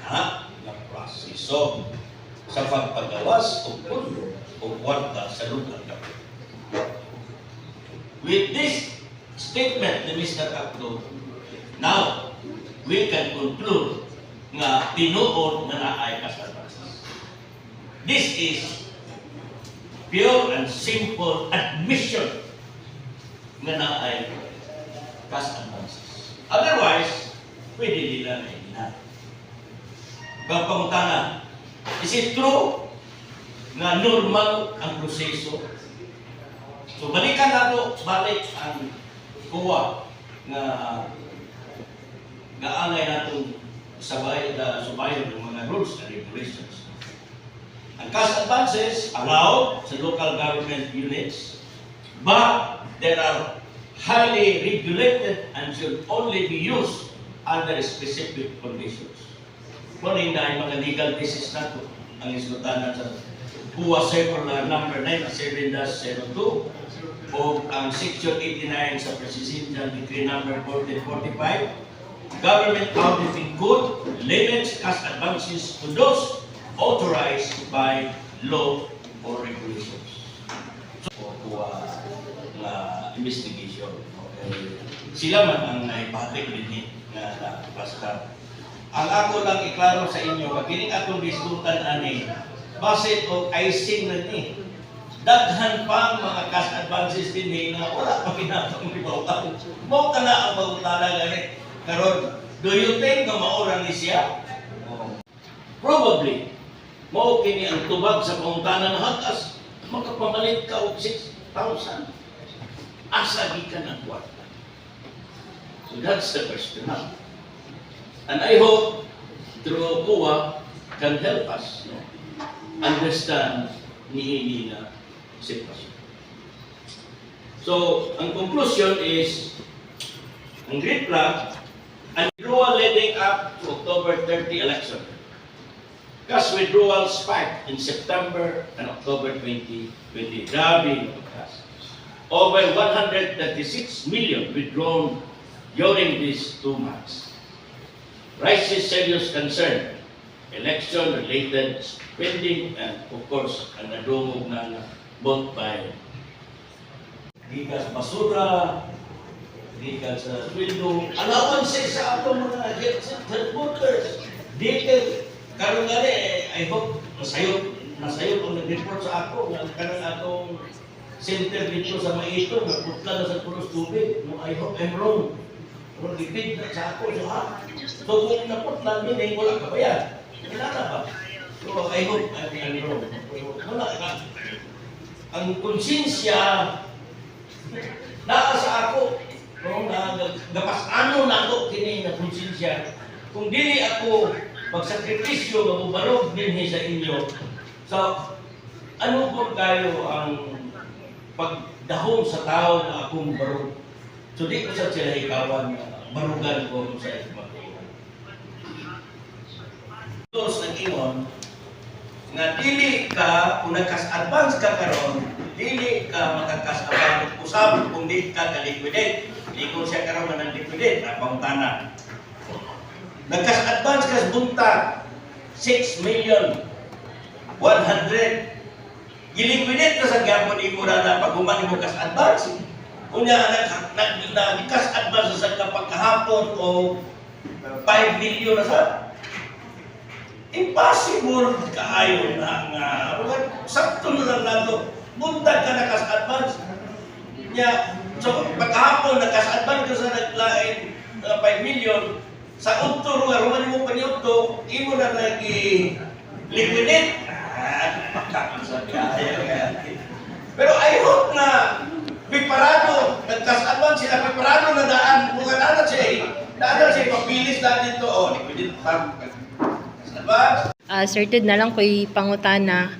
na proseso sa pagpagawas o pundo o kwarta sa lugar kapit. With this statement ni Mr. Acto, now we can conclude nga tinuod na naay cash advances. This is pure and simple admission nga naay cash advances. Otherwise, pwede nila na inan. Pagpangutana, is it true nga normal ang proseso? So, balikan nato balik ang kuwa nga angay natong subayon ng mga rules and regulations. Ang cash advances allowed sa local government units, but there are highly regulated and should only be used under specific conditions. Kung hindi ay mga legal basis nato ang isultanan sa Buwa Circular number 97-02 o ang Section 89 sa Presidential Decree number 1445, Government Auditing Code limits cash advances to those authorized by law or regulations. So, na investigation. Okay. Sila man ang naipatik din na basta. Ang ako lang iklaro sa inyo, pagkining atong diskutan ani, basit o icing na ni. Daghan pang mga cash advances din na wala pa kinatang ibawtan. Mao na ang bawtala ganit. Karon, do you think na maura ni siya? Probably. Mao kini ang tubag sa pangutanan na hatas. Makapamalit ka og 6,000. Asa gikan ang kwarta. So that's the question now. And I hope through COA can help us understand ni na sitwasyon. So, ang conclusion is, ang green flag, ang withdrawal leading up to October 30 election. Cash withdrawal spiked in September and October 2020. Grabe yung cash. Over 136 million withdrawn during these 2 months. Raises serious concern, election-related spending, and of course, ang nadungog na vote buying. Gikas basura, gikas sa sweldo, allowances sa atong mga health voters. Dito, karon nga I hope nasayot ang nag-report sa ako, nga karon atong center dito sa Maito, nagputla na sa puros tubig. No, I hope I'm wrong. Pero lipid na sa ako, so kung naputla din, wala ka ba yan? Kailangan ba? So I hope I'm wrong. Wala ka. Ang konsensya naa sa ako, no, gapas ano na ako kini na konsensya. Kung dili ako magsakripisyo, mabubarog din sa inyo. So, ano po kayo ang pagdahon sa tao na akong barog? So, di ko sa sila ikawan, barugan ko sa iba. Tapos, nag-ingon, nga dili ka, kung nagkas-advance ka karon, dili ka magkakas-advance usap kung di ka ka-liquidate. Di ko siya karon na liquidate, napang tanan. Nagkas-advance ka buntag, 6 million 100. Giliquidate ka sa gapon imo na pag-human mo kas-advance. Unya nagkas-advance sa kapagkahapon o 5 million na sa impossible kaayo na nga. Sakto na lang nato. Buntag ka na kas-advance. So, pagkahapon nagkas-advance ka sa naglain 5 million, sa utto, ruman mo pa niyo to, imo na nag-liquidate. Pero I hope na preparado, nagkas-advance sila, preparado na daan, mga daan siya, papilis na dito, liquidate pa. Sir Ted, na lang ko'y pangutana,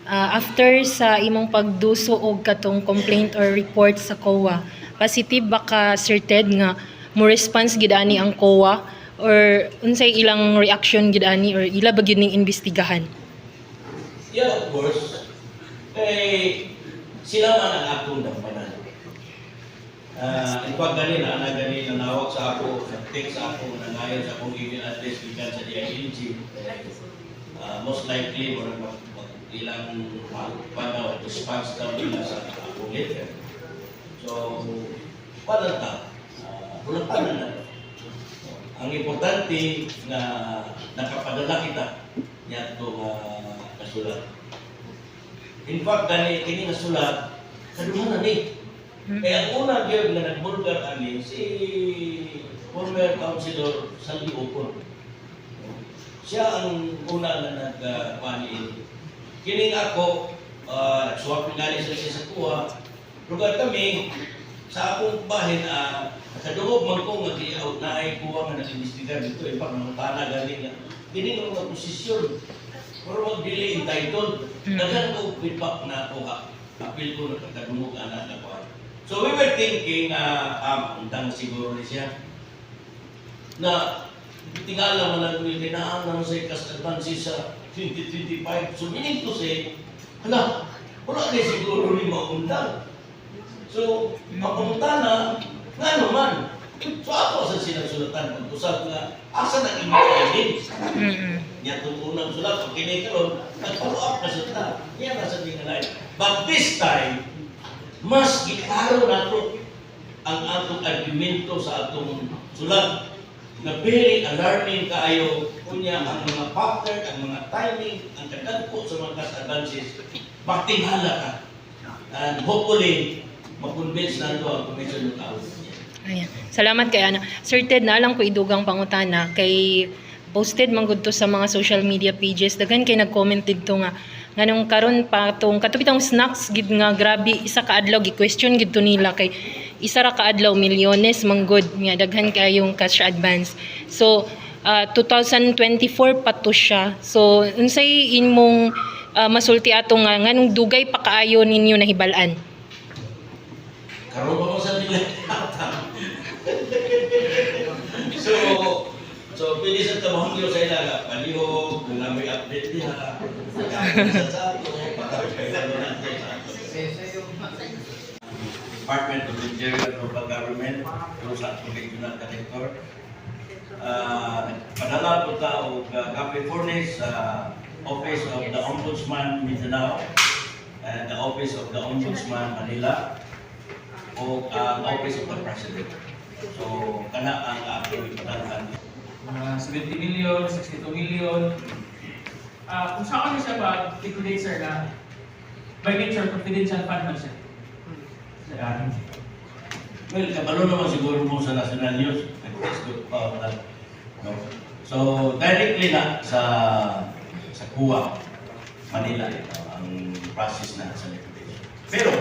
after sa imong pagduso og katong complaint or report sa COA, positive ba ka, Sir Ted, nga mo response gid ani ang COA or unsay ilang reaction gid ani or ila ba gyud ning imbestigahan? Yeah, of course. Sila man ang akong dampanan. In fact, gani nanawag sa ako, nag-text sa ako, nangayon sa akong email address gikan sa DILG. Most likely, ilang panaw, response daw nila sa akong letter. So, wala ta. Walang na. Ang importante na nakapadala kita niya itong nasulat. In fact, kini nasulat, kaduhan na ni. Kaya ang una gyud nga nagbulgar ani si former councilor Sandy Ocon. Siya ang una na nagpaniin. Kining ako, nagsuwap nga sa siya sa kuha. Lugar kami, sa akong bahin, nakadungog man ko nga di-out na ay kuha nga nag-investigar dito. Ipak mga tana galing nga. Kining mga posisyon. Pero mag-delay entitled. Naghan ko feedback na ako ha. Apil ko na kakadungog anak na kuha. So we were thinking, untang siguro ni siya, na tingala mo lang yung kinaanan sa ikas advances sa 2025. So meaning to say, wala na siguro ni maundang. So, mapunta na, nga naman. So ako sa sinasulatan, pag-usap nga, asa na imakainin? Yan itong unang sulat, pag kinikaroon, nag-follow up na siya. Yan nasa tingnan. But this time, mas giklaro nato ang atong argumento sa atong sulat na very alarming kaayo kunya ang mga factor, ang mga timing, ang kadagpo sa mga advances magtingala ka and hopefully makonvince nato ang commission ng tao. Ayan. Salamat kay Ana. Sir Ted, naalang ko idugang pangutana kay posted man gud to sa mga social media pages. Daghan kay nag-comment dito nga nganong karon pa tong katupitang snacks gid nga grabe isa ka adlaw gi-question gid to nila kay isa ra ka adlaw milyones manggod nga daghan kayong cash advance. So 2024 pa to siya. So unsay imong masulti ato nga nganong dugay pa kaayo ninyo nahibalan? Karon pa mo sa nila. So, pwede sa tamahon nyo sa ilaga, palihog, kung na may update niya, sa ato, patapagkailan natin sa ato. Department of Interior and Local Government, through sa ating regional director. Padala po ta o copy furnish sa Office of the Ombudsman Mindanao and the Office of the Ombudsman Manila o Office of the President. So, kana ang ating ipadalahan. 70 million, 62 million. Kung saan ano siya ba, liquidate sir na by nature, confidential fund man siya. Well, kabalo naman siguro mo sa national news. No? So, directly na sa KUA, Manila, ang process na sa liquidation. Pero,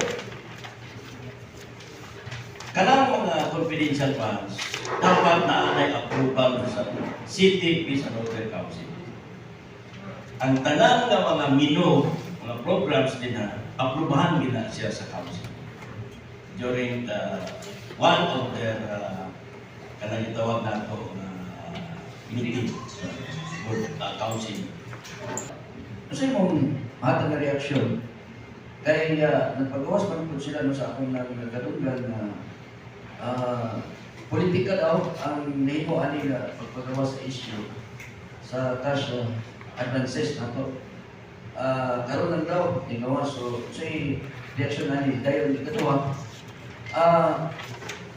kanang mga confidential funds, dapat na ay approval sa City Peace and Welfare Council. Ang tanan ng mga mino, mga programs din na aprubahan nila siya sa council. During one of their kanang itawag na ito meeting council. Kasi mong matang na reaksyon, kaya nagpagawas man po sila sa akong nagkatunggan na politika daw ang nahimo ani na pagpagawa sa issue sa cash advances nato. Karon lang daw gingawa so say reaction ani dayon di katuwa.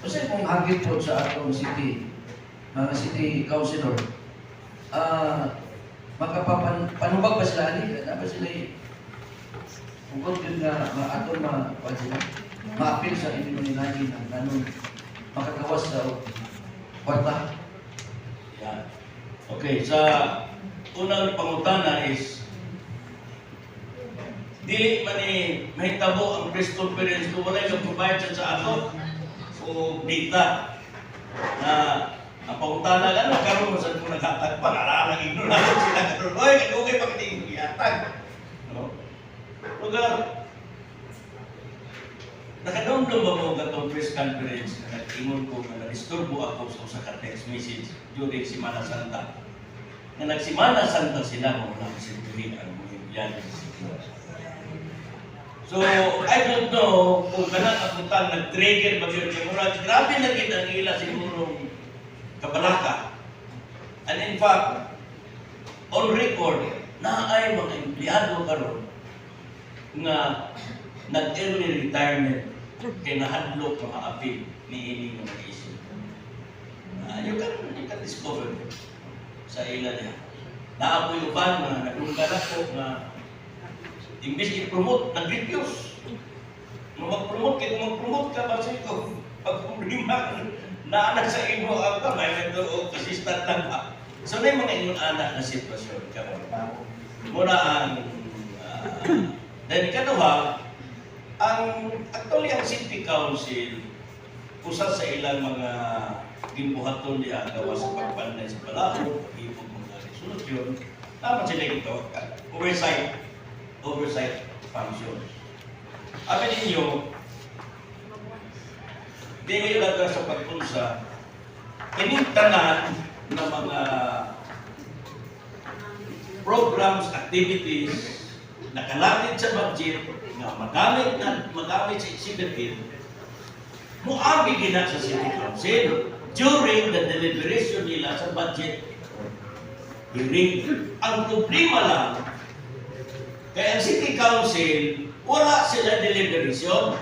Kasi kung agit po sa atong city mga city councilor makapanubag pa sila ani dapat sila ugod yun nga atong ma-appeal sa inyo ni Nagi ng ganun makagawas sa kwarta. Yeah. Okay, sa unang pangutana is dili man ni mahitabo ang press conference kung wala yung provide sa ato o data na ang pangutana lang nagkaroon sa kung naghatag pa naralang ignorant sila karoon oy okay pag hindi ihatag no lugar nakadumdum ba mo gatong press conference na nag-ingon ko na na-disturbo ako sa usa ka text message during Semana Santa. Na nagsimana Santa sila mo lang sintuhin ang mga yan. So, I don't know kung kanang apuntan nag-trigger ba yun. Grabe na gid ang ila sigurong kabalaka. And in fact, on record, na ay mga empleyado karon nga nag-early retirement kay nahadlok mga apil ni ining mga issue. You can discover sa ila niya. Naapoy uban nga nagunggan ako nga imbis i-promote, nag-refuse. Nung mag-promote, kaya kung mag-promote ka ba sa ito, pag problema na anak sa imo ang ka, may mentor o assistant lang ba? So na yung mga inyong anak na sitwasyon ka ba? Muna ang then ikaduha, actually ang City Council, usa sa ilang mga gimbuhaton diya gawa sa pagpanday sa balaod, pag-ibog mga resolusyon, dapat sila ito, oversight function. Abi ninyo, di kayo laga sa pagpunsa, inintanan ng mga programs, activities, nakalatid sa budget, na magamit sa executive, muambi gina sa City Council during the deliberation nila sa budget hearing. Ang problema lang, kaya ang City Council, wala sila deliberation.